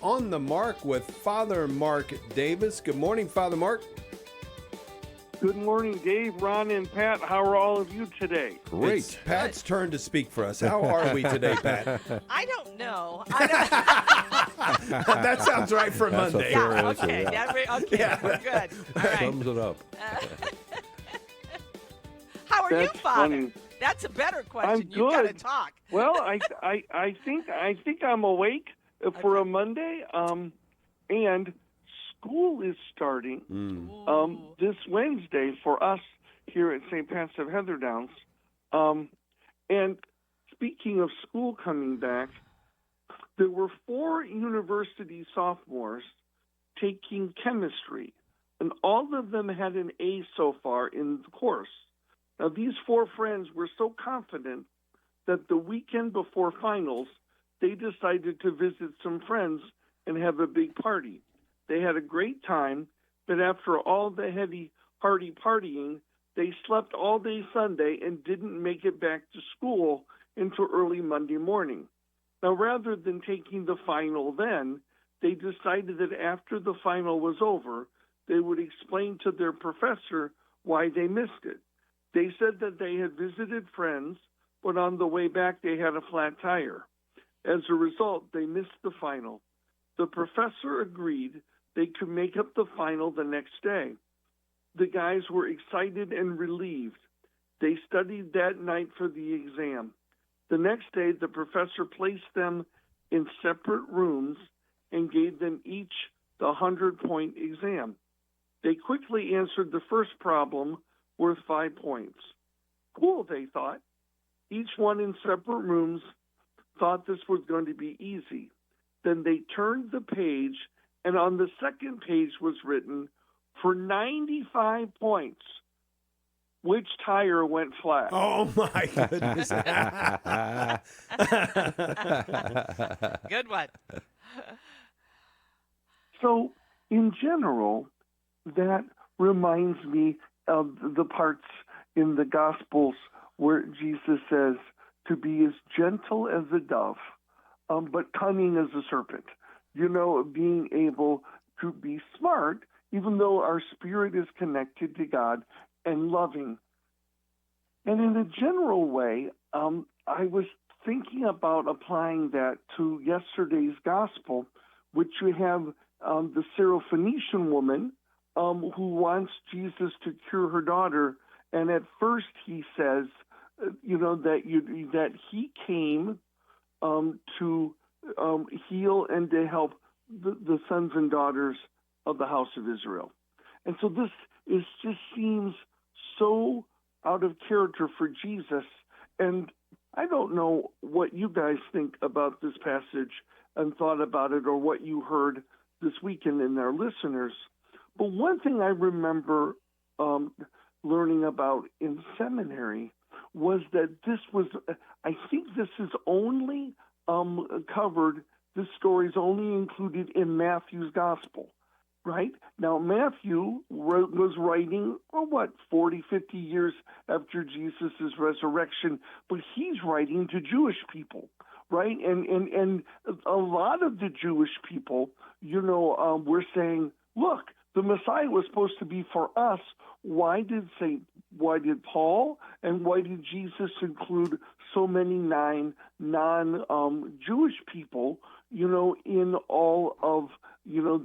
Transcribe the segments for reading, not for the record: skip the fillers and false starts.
On the Mark with Father Mark Davis. Good morning, Father Mark. Good morning, Dave, Ron, and Pat. How are all of you today? Great. It's Pat's turn to speak for us. How are we today, Pat? I don't know. That sounds right for That's Monday. a fair Yeah, answer, okay. yeah. We're good. All right. Sums it up. How are you, That's Father? funny. That's a better question. I'm You got to good. talk. Well, I think I'm awake for a Monday. And school is starting this Wednesday for us here at St. Pat's of Heatherdowns. And speaking of school coming back, there were 4 university sophomores taking chemistry, and all of them had an A so far in the course. Now, these 4 friends were so confident that the weekend before finals, they decided to visit some friends and have a big party. They had a great time, but after all the heady partying, they slept all day Sunday and didn't make it back to school until early Monday morning. Now, rather than taking the final then, they decided that after the final was over, they would explain to their professor why they missed it. They said that they had visited friends, but on the way back they had a flat tire. As a result, they missed the final. The professor agreed they could make up the final the next day. The guys were excited and relieved. They studied that night for the exam. The next day, the professor placed them in separate rooms and gave them each the 100-point exam. They quickly answered the first problem worth 5 points. Cool, they thought. Each one in separate rooms thought this was going to be easy. Then they turned the page, and on the second page was written, for 95 points, which tire went flat? Oh, my goodness. Good one. So, in general, that reminds me of the parts in the Gospels where Jesus says to be as gentle as a dove, but cunning as a serpent. You know, being able to be smart, even though our spirit is connected to God, and loving. And in a general way, I was thinking about applying that to yesterday's gospel, which you have the Syrophoenician woman who wants Jesus to cure her daughter. And at first he says, that he came to heal and to help the sons and daughters of the house of Israel. And so this just seems so out of character for Jesus. And I don't know what you guys think about this passage and thought about it, or what you heard this weekend in our listeners. But one thing I remember learning about in seminary was that I think this is only covered, this story is only included in Matthew's gospel, right? Now, Matthew was writing, 40, 50 years after Jesus' resurrection, but he's writing to Jewish people, right? And a lot of the Jewish people, were saying, look, the Messiah was supposed to be for us. Why did Paul and why did Jesus include so many non-Jewish people, in all of,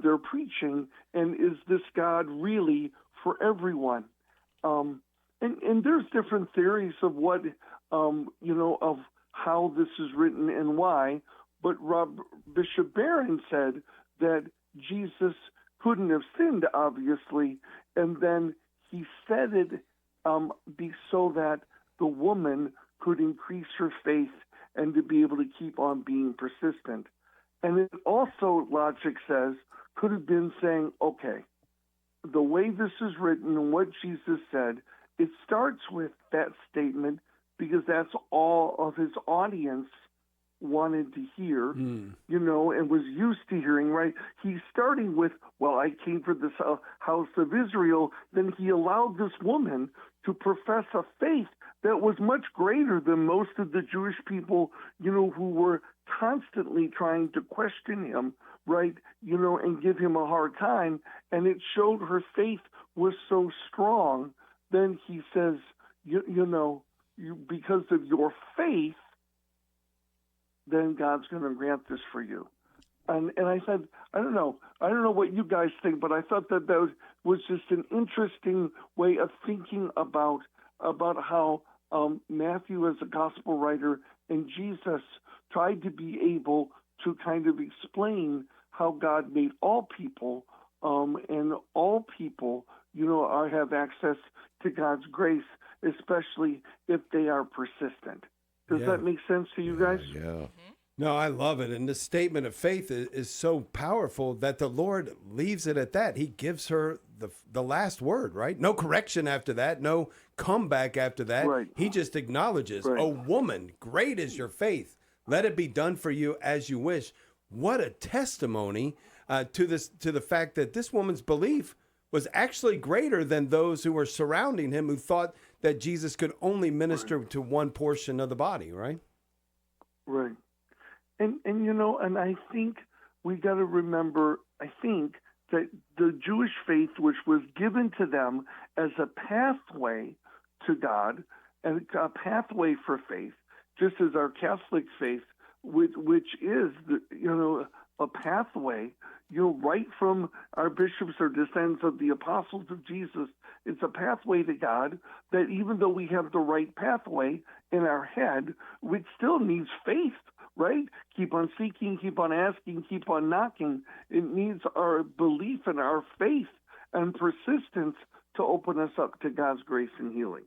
their preaching? And is this God really for everyone? And there's different theories of what, of how this is written and why. But Bishop Barron said that Jesus couldn't have sinned, obviously, and then he said it so that the woman could increase her faith and to be able to keep on being persistent. And it also, logic says, could have been saying, okay, the way this is written and what Jesus said, it starts with that statement because that's all of his audience wanted to hear, and was used to hearing, right? He's starting with, well, I came for this house of Israel. Then he allowed this woman to profess a faith that was much greater than most of the Jewish people, who were constantly trying to question him right, and give him a hard time. And it showed her faith was so strong. Then he says, because of your faith, then God's going to grant this for you. And I said, I don't know what you guys think, but I thought that was just an interesting way of thinking about how Matthew, as a gospel writer, and Jesus tried to be able to kind of explain how God made all people, and all people, have access to God's grace, especially if they are persistent. Does that make sense to you guys? Yeah. No, I love it. And this statement of faith is so powerful that the Lord leaves it at that. He gives her the last word, right? No correction after that, no comeback after that. Right. He just acknowledges, "Oh, woman, great is your faith. Let it be done for you as you wish." What a testimony to the fact that this woman's belief was actually greater than those who were surrounding him, who thought that Jesus could only minister to one portion of the body, right? Right. And I think we got to remember, I think, that the Jewish faith, which was given to them as a pathway to God and a pathway for faith, just as our Catholic faith, which is, a pathway, right from our bishops or descendants of the apostles of Jesus, it's a pathway to God, that even though we have the right pathway in our head, it still needs faith. Right? Keep on seeking, keep on asking, keep on knocking. It needs our belief and our faith and persistence to open us up to God's grace and healing.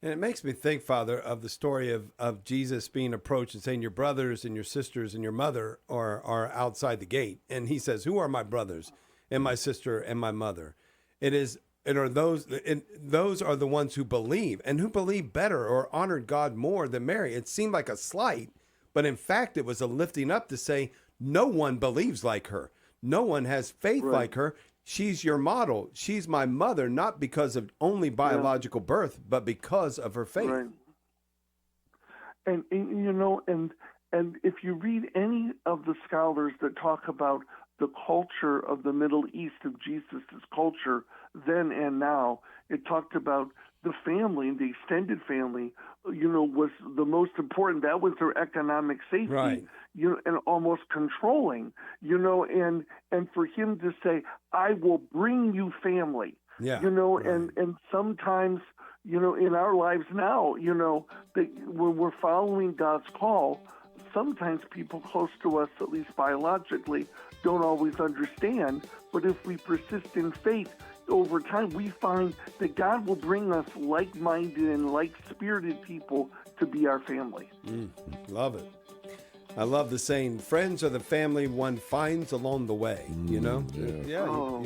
And it makes me think, Father, of the story of Jesus being approached and saying, your brothers and your sisters and your mother are outside the gate. And he says, who are my brothers and my sister and my mother? Those are the ones who believe, and who believe better or honored God more than Mary. It seemed like a slight, but in fact, it was a lifting up to say, no one believes like her. No one has faith like her. She's your model. She's my mother, not because of only biological birth, but because of her faith. Right. And if you read any of the scholars that talk about the culture of the Middle East, of Jesus' culture then and now, it talked about the family, the extended family, was the most important. That was their economic safety, and almost controlling, and for him to say, I will bring you family, and sometimes, in our lives now, that when we're following God's call, sometimes people close to us, at least biologically, don't always understand. But if we persist in faith, over time, we find that God will bring us like-minded and like-spirited people to be our family. Love it. I love the saying, friends are the family one finds along the way, you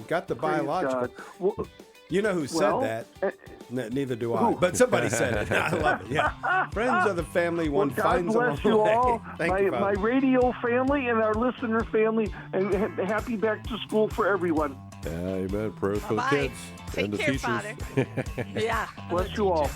got the biological. Well, you know who said that? Neither do I, but somebody said it. I love it, Friends are the family one finds along the way. God bless you all, my radio family and our listener family, and happy back to school for everyone. Yeah, amen. Prayers for the kids Take and the care, teachers. Father. Bless you all.